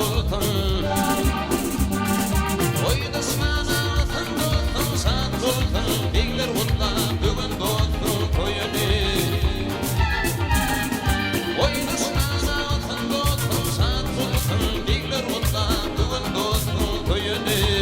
bultun Oydasmana atan dostum saat bultun Bigler kutla bugün dostum toyunu Oydasmana atan dostum saat bultun Bigler kutla bugün dostum toyunu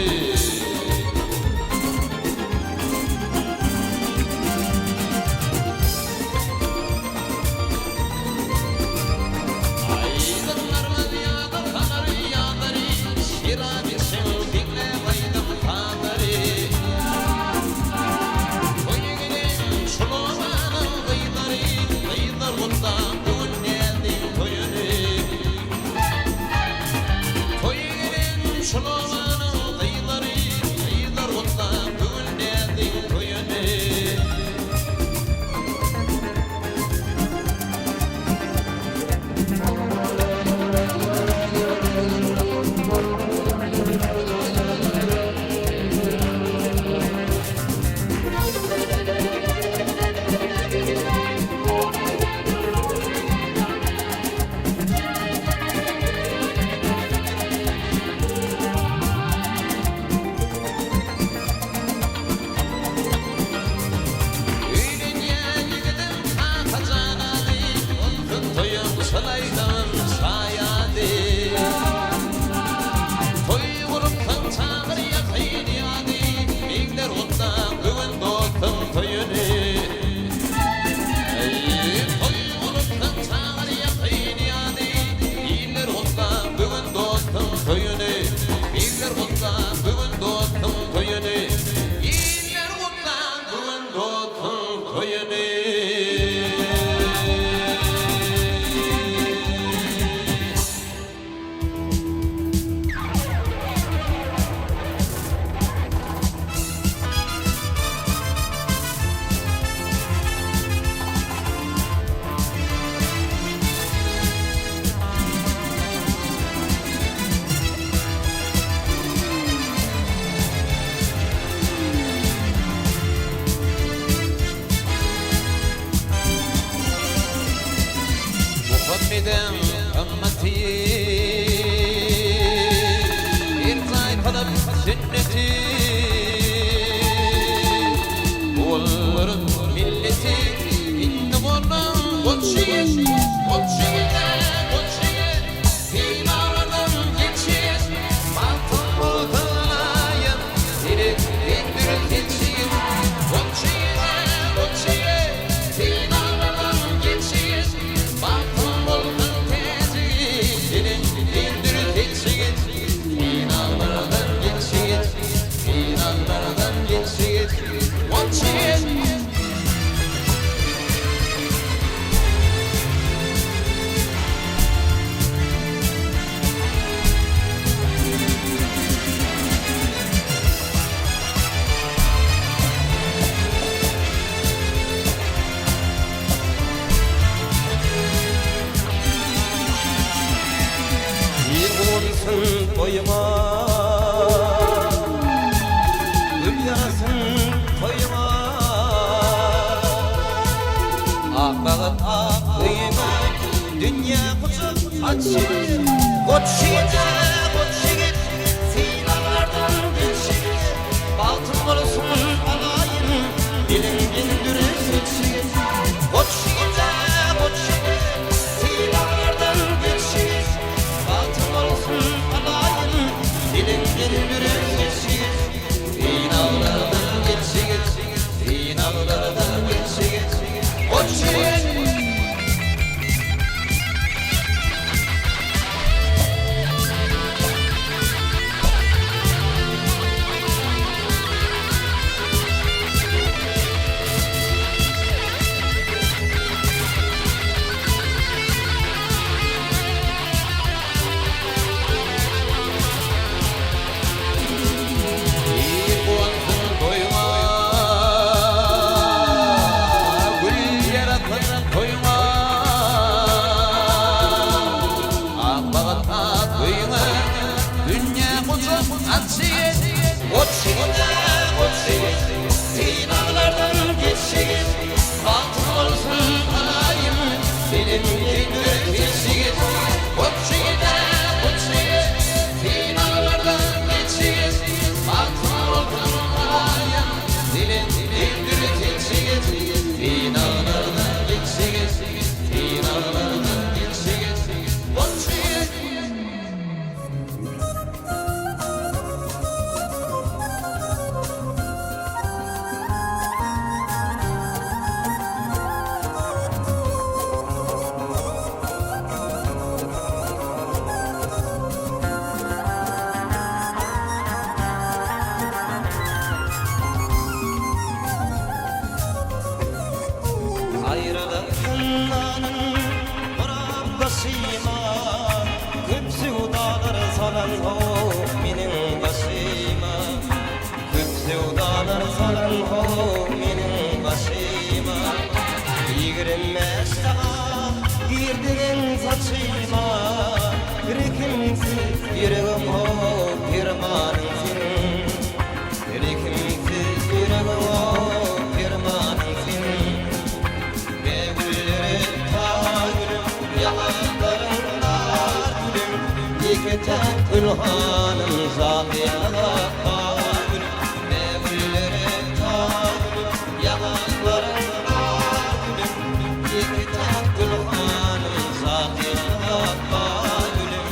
Muhammed'im ümmeti bir tayfadan sünneti Oğulların milleti indi onun koçiyiz Finalardan geçiyiz Batın bulutalayın Seni indirip geçiyiz Koçiyiz Finalardan geçiyiz Batın Toyuma Hülyasın toyuma Akbağın akıyma Dünya kucak açır Koçyiğit Finalardan geçir Baltın olsun alayın Dilin gündürür geçir Koçyiğit Finalardan geçir Baltın olsun Dilin gündürür geçir Finalardan geçir Finalardan geçir Koçyiğit Finalardan geçir Altın olsun alayım Benim gündür geçir Koçyiğit gülhanım zahiyana gülüm Mevlere gülüm yanaklarına gülüm Yekten gülhanım zahiyana gülüm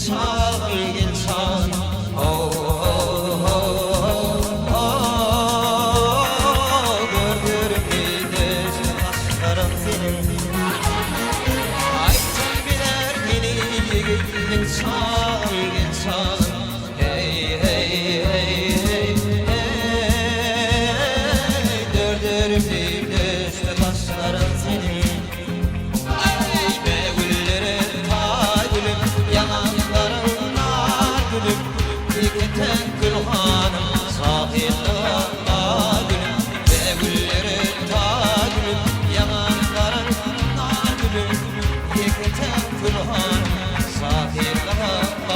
Çağın gel çağın gördür gider kaşların senin Aytın biler beni gittin çağın gel çağın Hey hey hey hey hey gördür gider kaşların senin Gülhanım sahil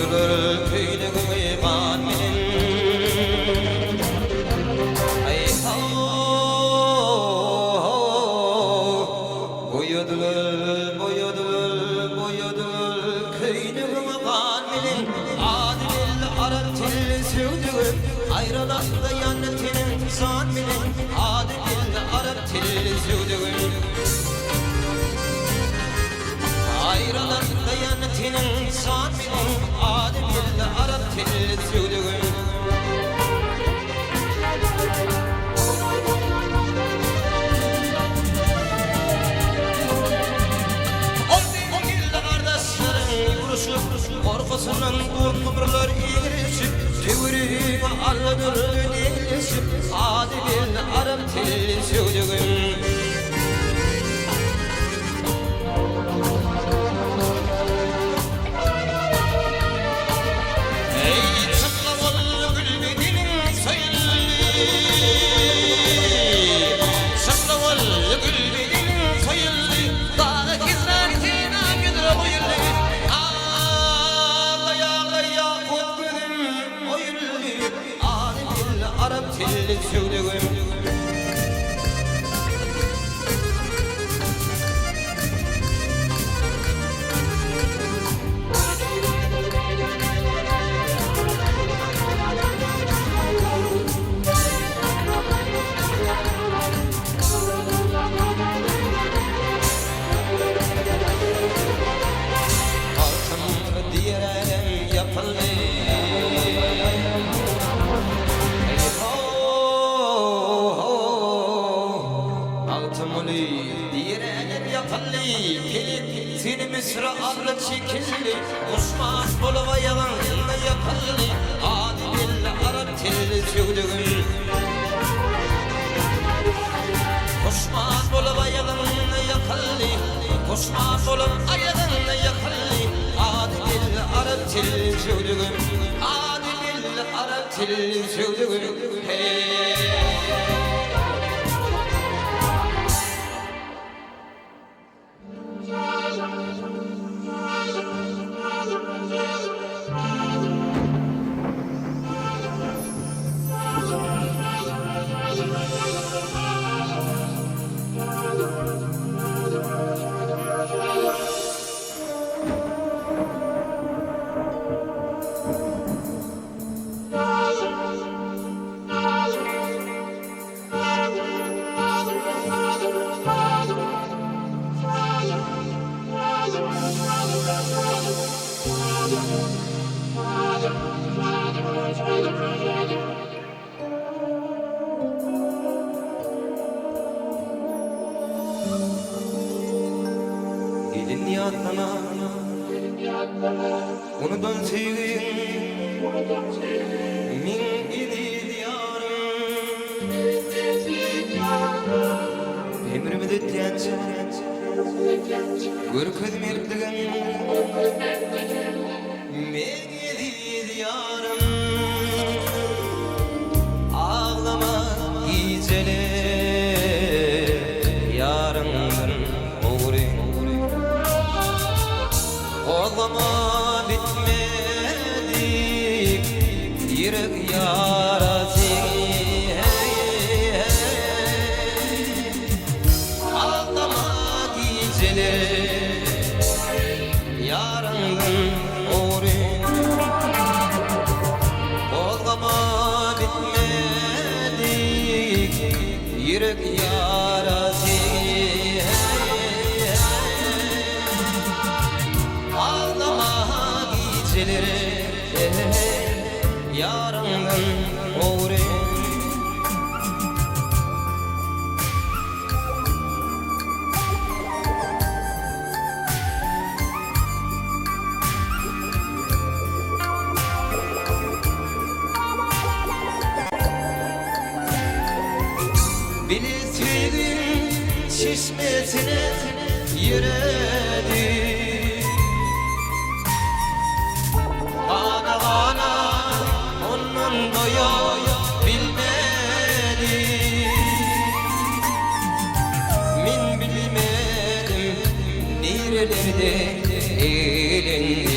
Koyudular köylüğümü kan minin Ay Boyadılar köylüğümü kan minin Adil Arap til sevdiğim Ayrılan da yanetinin san minin Adil Arap til sevdiğim Ayrılan da yanetinin san minin Adil Arap til sevdiğim Korkusundan kurtulurlar iyileşip Tevriğine alınır döneleşip Adi bir Arap teli söylüğüm Ey çıplavalı gülbedinin sayılı Çıplavalı gülbedinin sayılı Dağı gizler tina güdüre buyurlu Arap tilli söylüğüm Altın diyelim yapıldı Seni Mısır'a abla çekildi Osman Bolova yalanla yakallı Adil Arap telli söylüğüm Osman Bolova yalanla yakallı Osman Bolova yalanla yakallı Adil Arap telli söylüğüm Adil Arap telli söylüğüm Gidin yatlana Onu ben seveyim Min idi diyarım Emrimi de tiyanca Görkedim erdigen Min idi diyarım Ağlama gecele Yarından uğrayım Ağlama bitmedik Yürek yarası Ağlama geceler Yarından uğrayım Ağlama bitmedik Yürek yarası Yarından uğrayım Bileseydim şişmesine yüreğim Ana ana onun doya bilmedim Min bilmedim nerelerde eğlendi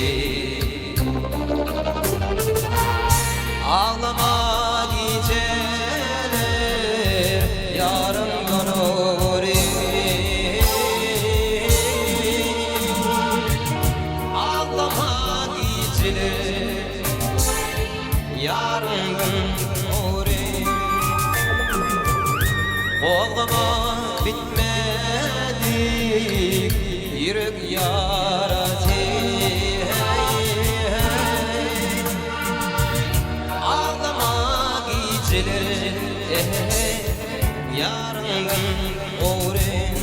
yarati ağlama geceleri yarından uğrayın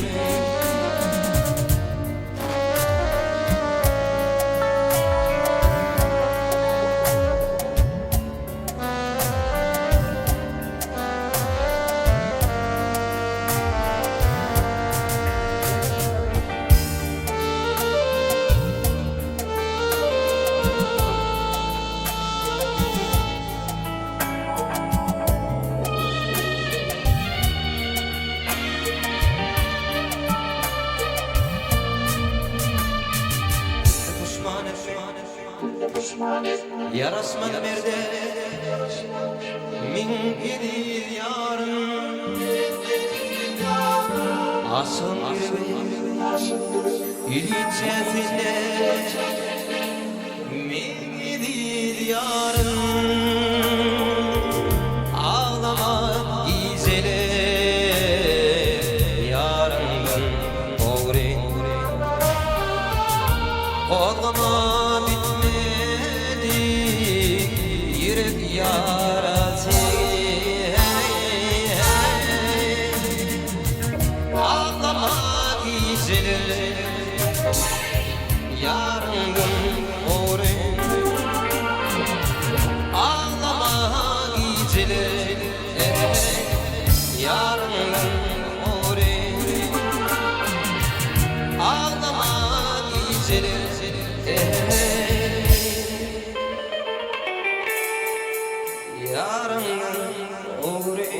yarasman merde min gelir yarın asıl ilçesinde min gelir yarın ağlama gizeli yarından oğri ağlama bitmedi yürek yarası ağlama gizeli yarından oğri ağlama gizeli yarından oğri ağlama gizeli yarından oğri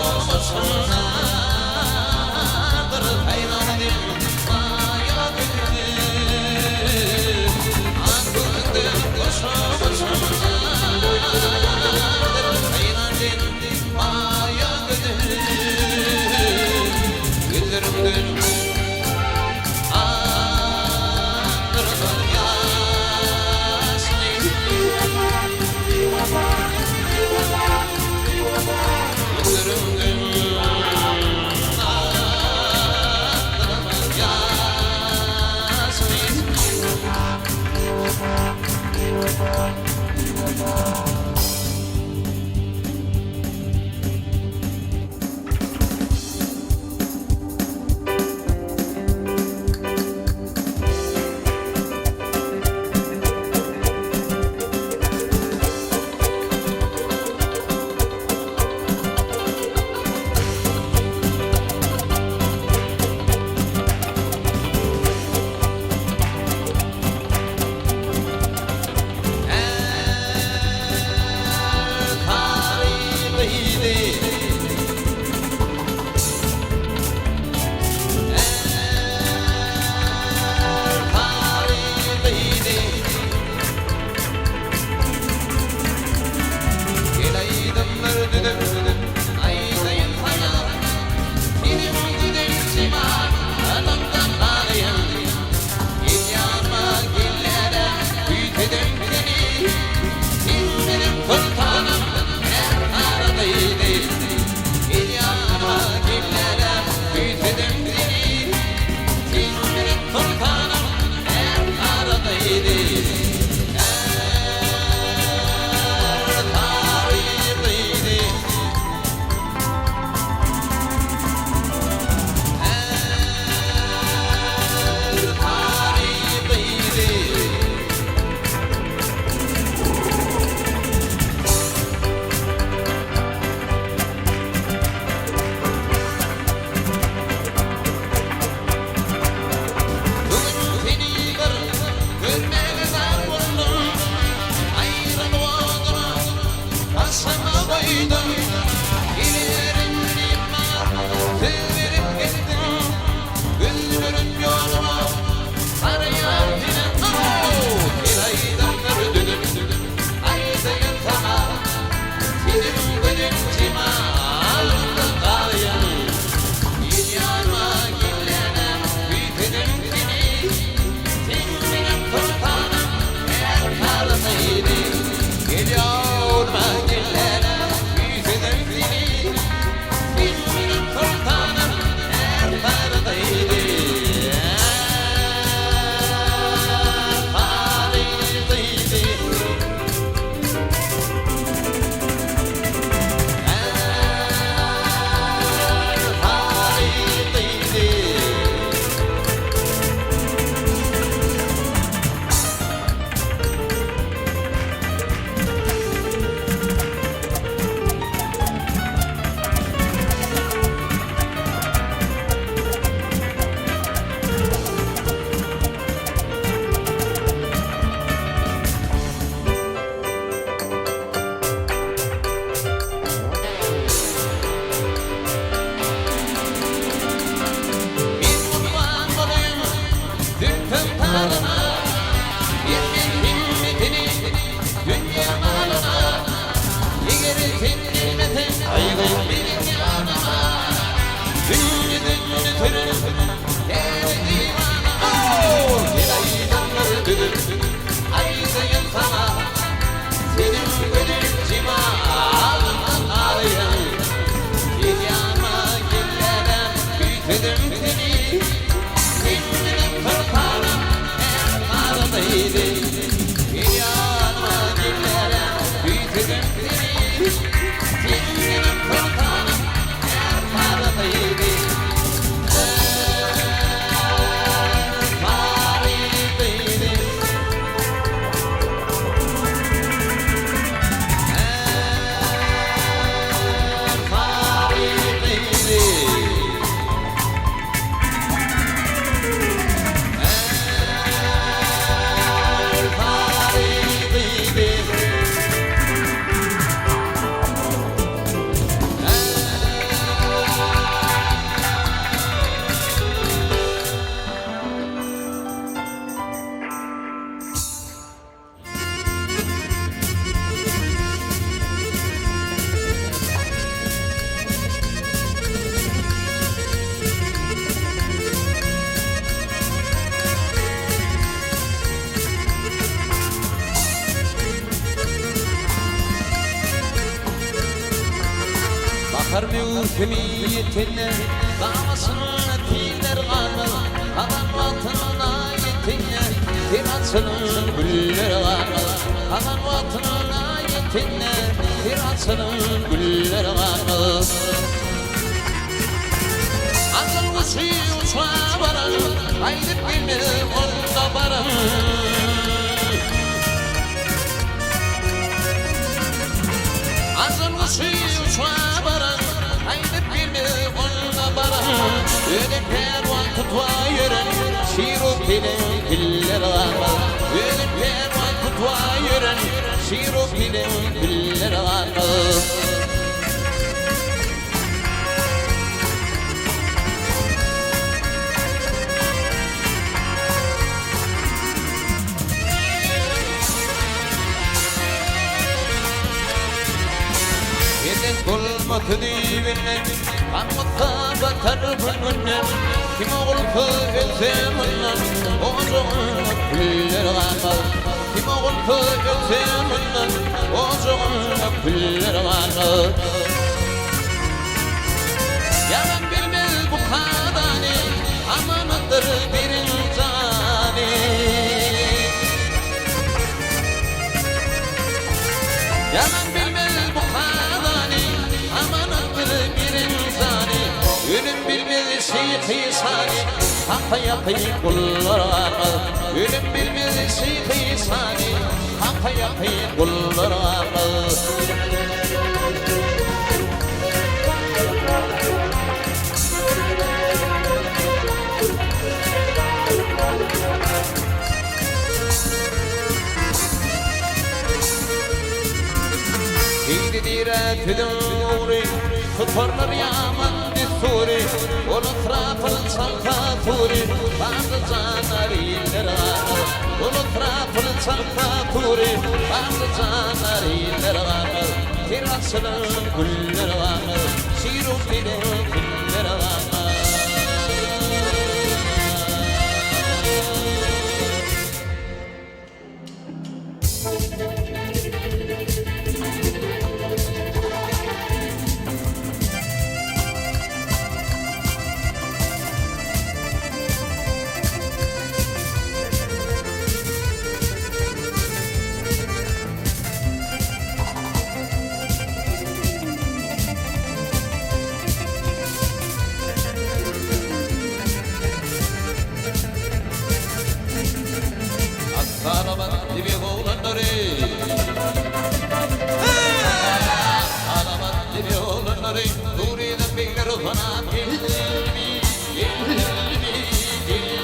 olsunlardır hayranım maya gönül aklımdır kuşu olsunlardır hayranım maya gönül güllerimden andırır yasını Akar mülkümiyetine davasını tiner kanı Kalan vatınına yetinle bir açının gülleri kanı Kalan vatınına yetinle bir açının gülleri kanı Azıl kuşu uçağa varan Haydi bilmem onda varan Azıl kuşu uçağa varan Haydi bilmem onda varan Öyle pervan kutva yören Şiru bilen piller var Öyle pervan kutva yören Şiru bilen piller var Kulmatı divine Kamutta batar bülbüne Kim oğultu öteminden Oğuzuna güller kanal Kim oğultu öteminden Oğuzuna güller kanal Yalan bilmez bu kadani Amanıdır bir insani Yalan bilmez bu kadani Amanıdır bir insani Ölüm bilmez şeyh-i sani Hakka yakayı kullar akıl Ölüm bilmez şeyh-i sani Hakka yakayı kullar akıl Heydi dire tüdûri Tutarlar yaman disturi Onun trafını çalka turi Bazı canar iller ağır Onun trafını çalka turi Bazı canar iller ağır Tirasının güller ağır Şiru bile güller ağır Arabat dibi oğlanları Arabat dibi oğlanları Nuriye'den beyler utanan Gelmi, gelmi, gelmi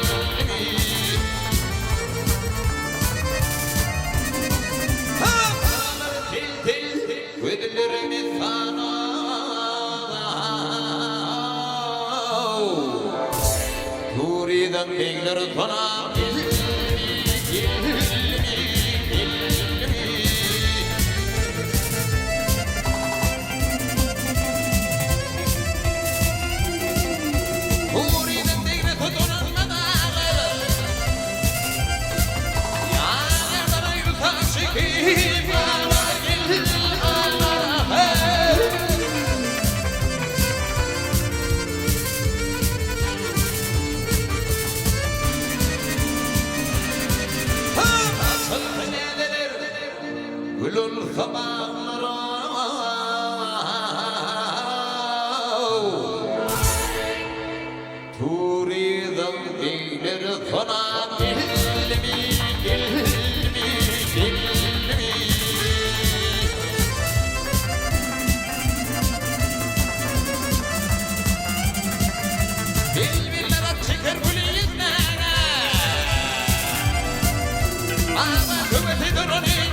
Aralar tel tel Ödüllerimiz sana Nuriye'den beyler utanan Gülül sabahlara Turi'den beyler sana Gelmi, gelmi, gelmi Bilbiller at çeker gülüyüzlere Ama kuvveti durani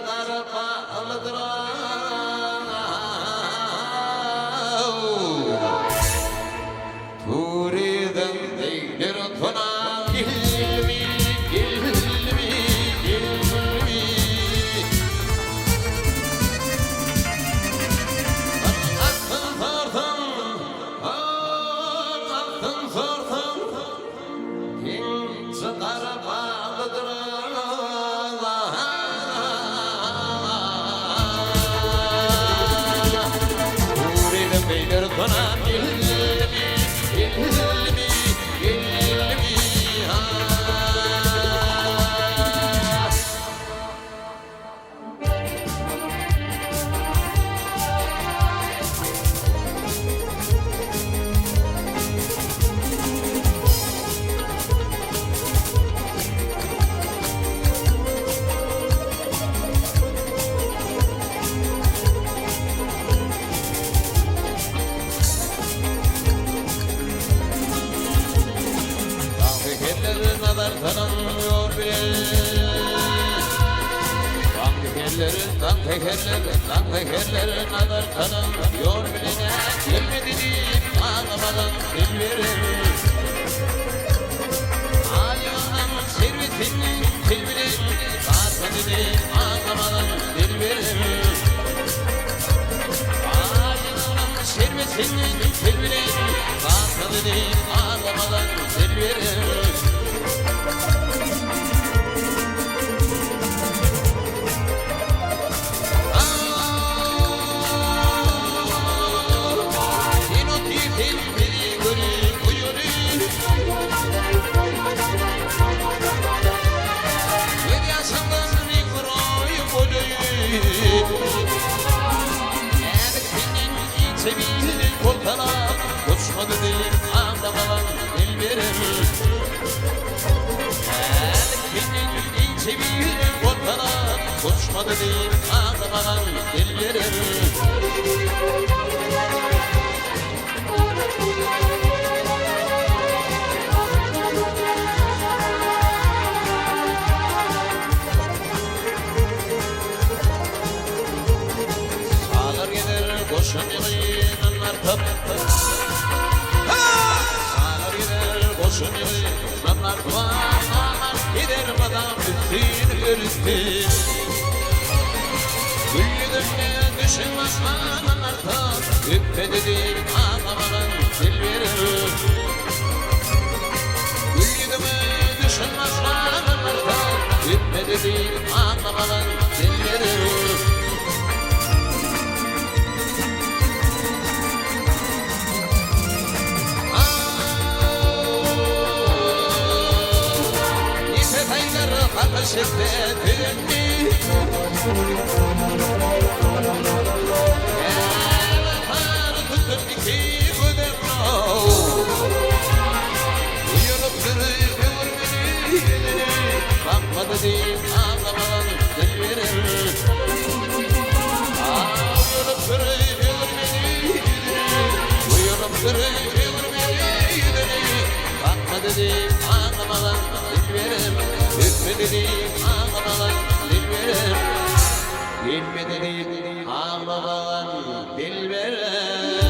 tarafa aldırar. Turidem değdir tuna ilmi, ilmi, ilmi. Attın sartın, attın sartın. İnce tarafa aldırar. Turidem değdir tuna ilmi, ilmi, ilmi. Tekerlerin adar tanınmıyor bile. Tekerlerin adar tanınmıyor bile. Gelmediğim ağlamadan dilberim. Alyanın servetinin tilbirim. Zaten ağlamadan dilberim. Alyanın servetinin tilbirim. Zaten ağlamadan dilberim. Sevgili korkana koşmadı değil ağlamadan dilberim. Elbinin sevgili korkana koşmadı değil ağlamadan dilberim. Sağlar gider boşun yığınlar taptı. Sağlar gider boşun yığınlar taptı. Gider madam bütün örüntü. Güllüdümle düşünmez anlar taptı. Üppededir ağlamadan dilberim. Güllüdüme düşünmez anlar taptı. Üppededir ağlamadan dilberim. Ateşte dönmüş Elfar tuttum iki kudurma Uyurup duruyor beni Bakmadı değil ağlamadan dilberim. Uyurup duruyor beni Uyurup duruyor beni Bakmadı değil ağlamadan dilberim. Gülmediğim ağlamadan dilberim. Gülmediğim ağlamadan dilberim.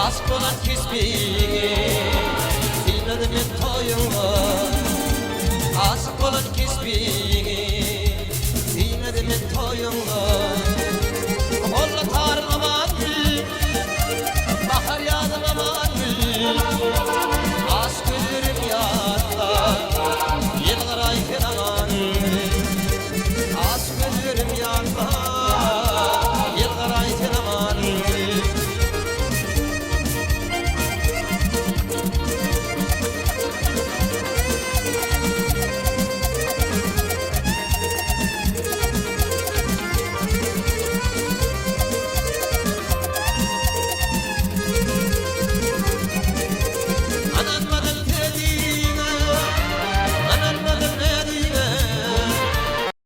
Aşk olan kesmeyi bilmedim toyunla. Aşk olan kesmeyi bilmedim toyunla.